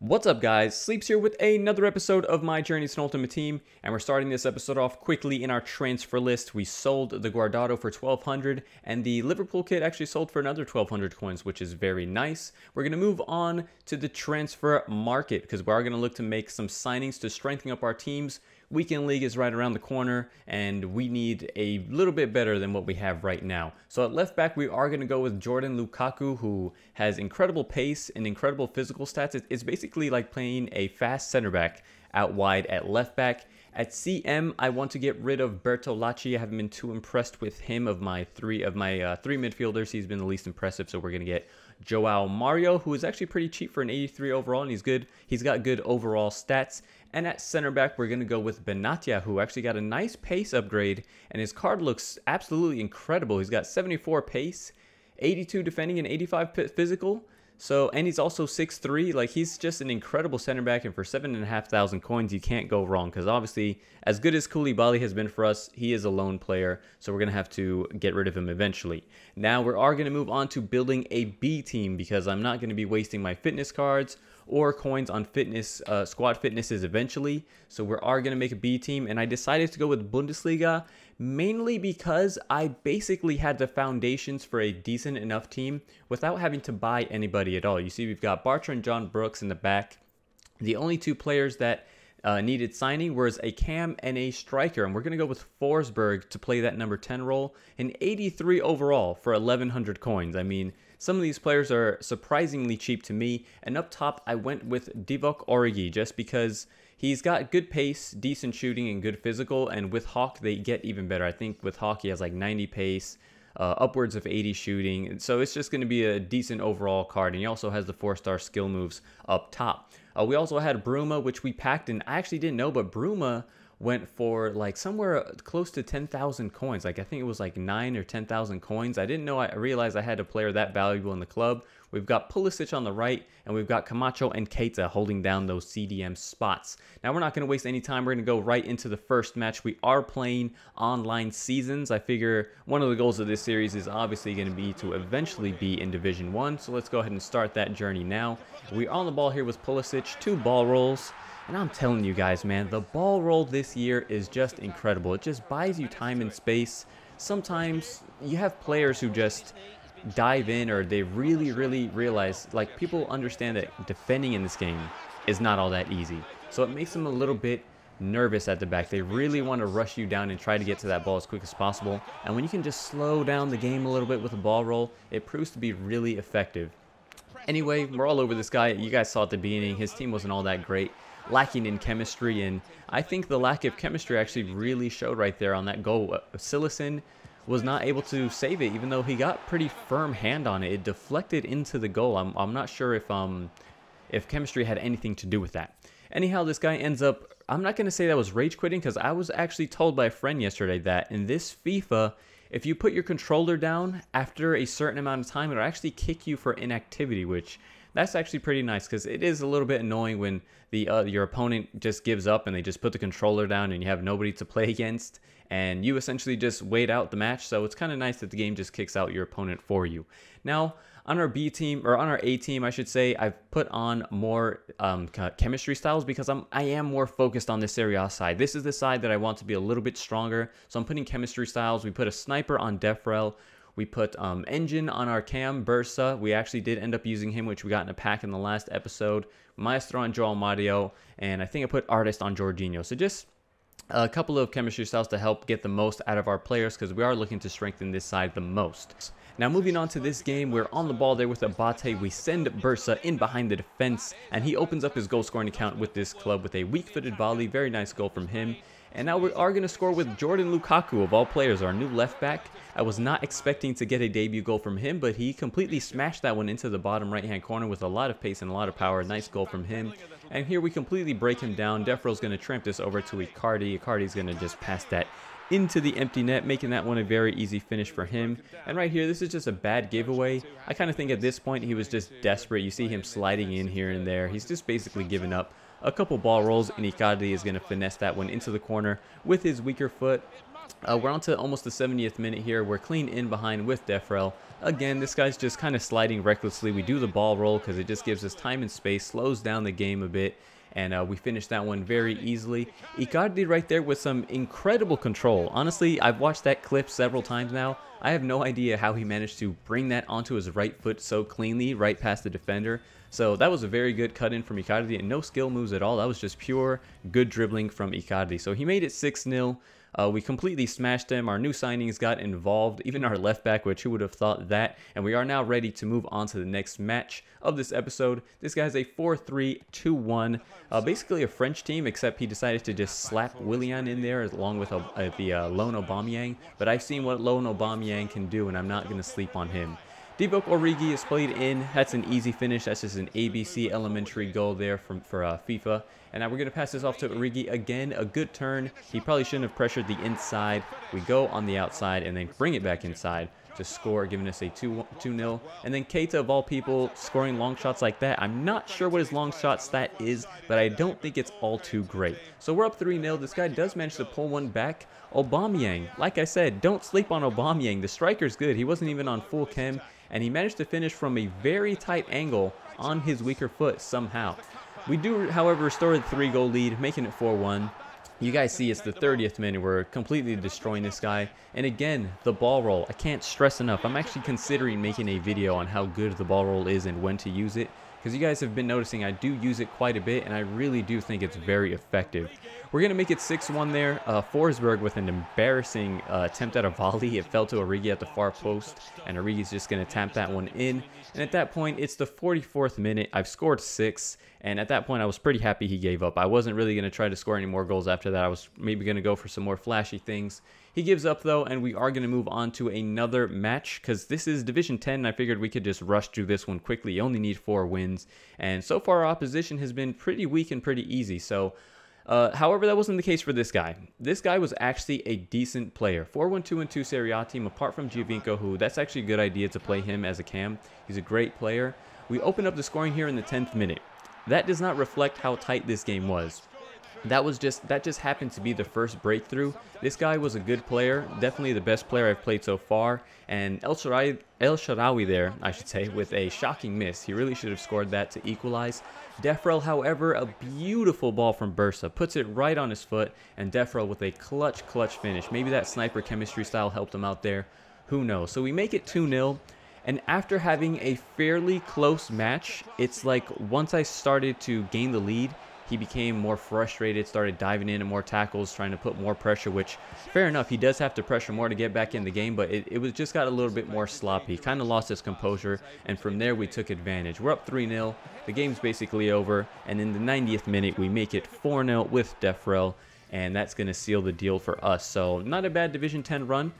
What's up guys, Sleepz here with another episode of my Journey to Ultimate Team, and we're starting this episode off quickly in our transfer list. We sold the Guardado for 1,200, and the Liverpool kit actually sold for another 1,200 coins, which is very nice. We're going to move on to the transfer market, because we are going to look to make some signings to strengthen up our teams. Weekend League is right around the corner, and we need a little bit better than what we have right now. So at left back, we are going to go with Jordan Lukaku, who has incredible pace and incredible physical stats. It's basically like playing a fast center back out wide at left back. At CM, I want to get rid of Bertolacci. I haven't been too impressed with him. Of my three midfielders, he's been the least impressive. So we're going to get Joao Mario, who is actually pretty cheap for an 83 overall, and he's good. He's got good overall stats. And at center back, we're going to go with Benatia, who actually got a nice pace upgrade, and his card looks absolutely incredible. He's got 74 pace, 82 defending, and 85 physical. So, and he's also 6'3". Like, he's just an incredible center back, and for 7,500 coins, you can't go wrong. Because obviously, as good as Koulibaly has been for us, he is a lone player, so we're going to have to get rid of him eventually. Now, we are going to move on to building a B team, because I'm not going to be wasting my fitness cards or coins on fitness squad fitnesses eventually. So we are going to make a B team, and I decided to go with Bundesliga mainly because I basically had the foundations for a decent enough team without having to buy anybody at all. You see, we've got Bartra and John Brooks in the back. The only two players that needed signing was a cam and a striker, and we're going to go with Forsberg to play that number 10 role, an 83 overall for 1,100 coins. I mean, some of these players are surprisingly cheap to me, and up top I went with Divock Origi just because he's got good pace, decent shooting, and good physical, and with Hawk they get even better. I think with Hawk he has like 90 pace, upwards of 80 shooting, so it's just going to be a decent overall card, and he also has the 4-star skill moves up top. We also had Bruma, which we packed, and I actually didn't know, but Bruma went for like somewhere close to 10,000 coins. Like, I think it was like 9 or 10,000 coins. I didn't know. I realized I had a player that valuable in the club. We've got Pulisic on the right, and we've got Camacho and Keita holding down those CDM spots. Now, we're not going to waste any time. We're going to go right into the first match. We are playing online seasons. I figure one of the goals of this series is obviously going to be to eventually be in Division 1. So let's go ahead and start that journey now. We're on the ball here with Pulisic, 2 ball rolls. And I'm telling you guys, man, the ball roll this year is just incredible. It just buys you time and space. Sometimes you have players who just dive in, or they really realize, like, people understand that defending in this game is not all that easy. So it makes them a little bit nervous at the back. They really want to rush you down and try to get to that ball as quick as possible. And when you can just slow down the game a little bit with a ball roll, it proves to be really effective. Anyway, we're all over this guy. You guys saw at the beginning, his team wasn't all that great, lacking in chemistry, and I think the lack of chemistry actually really showed right there on that goal. Silesen was not able to save it, even though he got pretty firm hand on it. It deflected into the goal. I'm not sure if chemistry had anything to do with that. Anyhow, this guy ends up, I'm not going to say that was rage quitting, because I was actually told by a friend yesterday that in this FIFA, if you put your controller down after a certain amount of time, it'll actually kick you for inactivity, which that's actually pretty nice, because it is a little bit annoying when your opponent just gives up and they just put the controller down and you have nobody to play against, and you essentially just wait out the match. So it's kind of nice that the game just kicks out your opponent for you. Now, on our B team, or on our A team, I should say, I've put on more chemistry styles, because I am more focused on this Serie A side. This is the side that I want to be a little bit stronger, so I'm putting chemistry styles. We put a sniper on Defrel. We put Engine on our cam, Bursa. We actually did end up using him, which we got in a pack in the last episode. Maestro on Joao Mario, and I think I put Artist on Jorginho. So just a couple of chemistry styles to help get the most out of our players, because we are looking to strengthen this side the most. Now, moving on to this game, we're on the ball there with Abate. We send Bursa in behind the defense, and he opens up his goal scoring account with this club with a weak-footed volley. Very nice goal from him. And now we are going to score with Jordan Lukaku, of all players, our new left back. I was not expecting to get a debut goal from him, but he completely smashed that one into the bottom right-hand corner with a lot of pace and a lot of power. Nice goal from him. And here we completely break him down. Defrel's going to tramp this over to Icardi. Icardi's going to just pass that into the empty net, making that one a very easy finish for him. And right here, this is just a bad giveaway. I kind of think at this point he was just desperate. You see him sliding in here and there. He's just basically given up. A couple ball rolls, and Icardi is going to finesse that one into the corner with his weaker foot. We're on to almost the 70th minute here. We're clean in behind with Defrel. Again, this guy's just kind of sliding recklessly. We do the ball roll because it just gives us time and space, slows down the game a bit, and we finished that one very easily. Icardi right there with some incredible control. Honestly, I've watched that clip several times now. I have no idea how he managed to bring that onto his right foot so cleanly, right past the defender. So that was a very good cut in from Icardi, and no skill moves at all. That was just pure good dribbling from Icardi. So he made it 6-0. We completely smashed them. Our new signings got involved, even our left back, which who would have thought that. And we are now ready to move on to the next match of this episode. This guy's a 4-3-2-1, basically a French team, except he decided to just slap Willian in there along with the lone Aubameyang. But I've seen what lone Aubameyang can do, and I'm not going to sleep on him. Divock Origi is played in. That's an easy finish. That's just an ABC elementary goal there for FIFA. And now we're going to pass this off to Origi again. A good turn. He probably shouldn't have pressured the inside. We go on the outside and then bring it back inside to score, giving us a 2-0. And then Keita, of all people, scoring long shots like that. I'm not sure what his long shot stat is, but I don't think it's all too great. So we're up 3-0. This guy does manage to pull one back. Aubameyang, like I said, don't sleep on Aubameyang. The striker's good. He wasn't even on full chem, and he managed to finish from a very tight angle on his weaker foot somehow. We do, however, restore the 3-goal lead, making it 4-1. You guys see it's the 30th minute. We're completely destroying this guy. And again, the ball roll. I can't stress enough. I'm actually considering making a video on how good the ball roll is and when to use it, because you guys have been noticing I do use it quite a bit, and I really do think it's very effective. We're going to make it 6-1 there. Forsberg with an embarrassing attempt at a volley. It fell to Origi at the far post, and Origi's just going to tap that one in. And at that point, it's the 44th minute. I've scored 6, and at that point, I was pretty happy he gave up. I wasn't really going to try to score any more goals after that. I was maybe going to go for some more flashy things. He gives up, though, and we are going to move on to another match, because this is Division 10, and I figured we could just rush through this one quickly. You only need 4 wins, and so far our opposition has been pretty weak and pretty easy, so... however, that wasn't the case for this guy. This guy was actually a decent player. 4-1-2-2 Serie A team, apart from Giovinco, who that's actually a good idea to play him as a cam. He's a great player. We open up the scoring here in the 10th minute. That does not reflect how tight this game was. That just happened to be the first breakthrough. This guy was a good player, definitely the best player I've played so far, and El Shaarawy there, I should say, with a shocking miss. He really should have scored that to equalize. Defrel, however, a beautiful ball from Bursa, puts it right on his foot, and Defrel with a clutch finish. Maybe that sniper chemistry style helped him out there. Who knows? So we make it 2-0. And after having a fairly close match, it's like once I started to gain the lead, he became more frustrated, started diving into more tackles, trying to put more pressure, which, fair enough, he does have to pressure more to get back in the game, but it was just got a little bit more sloppy. Kind of lost his composure, and from there we took advantage. We're up 3-0. The game's basically over, and in the 90th minute, we make it 4-0 with Defrel, and that's going to seal the deal for us. So, not a bad Division 10 run.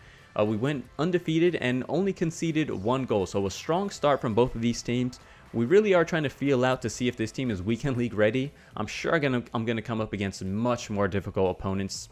We went undefeated and only conceded 1 goal, so a strong start from both of these teams. We really are trying to feel out to see if this team is weekend league ready. I'm sure I'm gonna come up against much more difficult opponents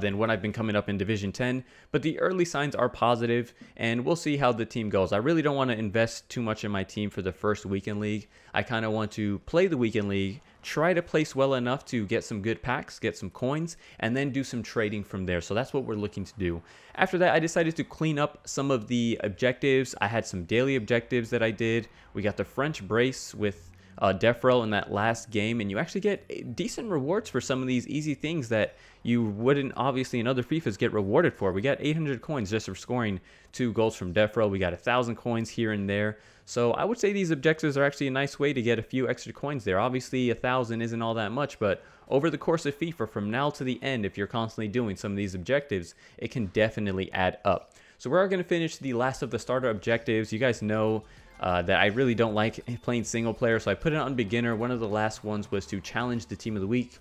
than what I've been coming up in Division 10, but the early signs are positive, and we'll see how the team goes. I really don't want to invest too much in my team for the first weekend league. I kind of want to play the weekend league, try to place well enough to get some good packs, get some coins, and then do some trading from there. So that's what we're looking to do. After that, I decided to clean up some of the objectives. I had some daily objectives that I did. We got the French brace with Defrel in that last game, and you actually get decent rewards for some of these easy things that you wouldn't obviously in other FIFAs get rewarded for. We got 800 coins just for scoring 2 goals from Defrel. We got 1,000 coins here and there. So I would say these objectives are actually a nice way to get a few extra coins there. Obviously 1,000 isn't all that much, but over the course of FIFA from now to the end, if you're constantly doing some of these objectives, it can definitely add up. So we're going to finish the last of the starter objectives. You guys know that I really don't like playing single player, so I put it on beginner. One of the last ones was to challenge the team of the week.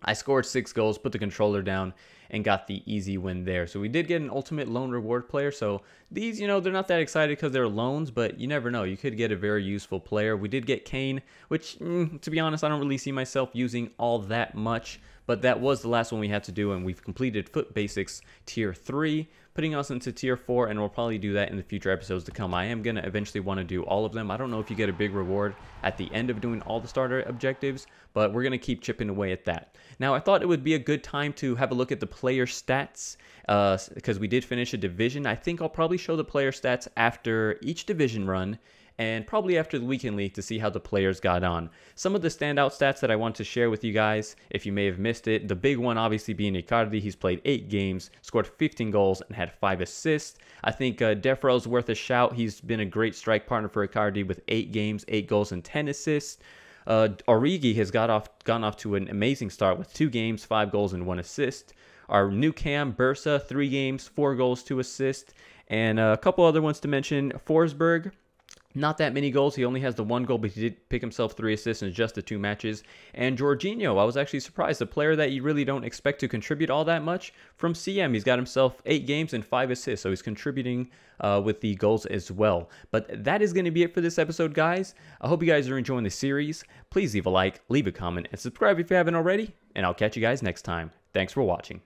I scored 6 goals, put the controller down, and got the easy win there. So we did get an ultimate loan reward player. So these, they're not that excited because they're loans, but you never know. You could get a very useful player. We did get Kane, which, to be honest, I don't really see myself using all that much. But that was the last one we had to do, and we've completed Foot Basics Tier 3, putting us into Tier 4, and we'll probably do that in the future episodes to come. I am going to eventually want to do all of them. I don't know if you get a big reward at the end of doing all the starter objectives, but we're going to keep chipping away at that. Now, I thought it would be a good time to have a look at the player stats, because we did finish a division. I think I'll probably show the player stats after each division run, and probably after the weekend league to see how the players got on. Some of the standout stats that I want to share with you guys, if you may have missed it, the big one obviously being Icardi. He's played 8 games, scored 15 goals, and had 5 assists. I think Defro's worth a shout. He's been a great strike partner for Icardi with 8 games, 8 goals, and 10 assists. Origi has gone off to an amazing start with 2 games, 5 goals, and 1 assist. Our new cam, Bursa, 3 games, 4 goals, 2 assists. And a couple other ones to mention. Forsberg, not that many goals. He only has the 1 goal, but he did pick himself 3 assists in just the 2 matches. And Jorginho, I was actually surprised. A player that you really don't expect to contribute all that much from CM. He's got himself 8 games and 5 assists, so he's contributing with the goals as well. But that is going to be it for this episode, guys. I hope you guys are enjoying the series. Please leave a like, leave a comment, and subscribe if you haven't already. And I'll catch you guys next time. Thanks for watching.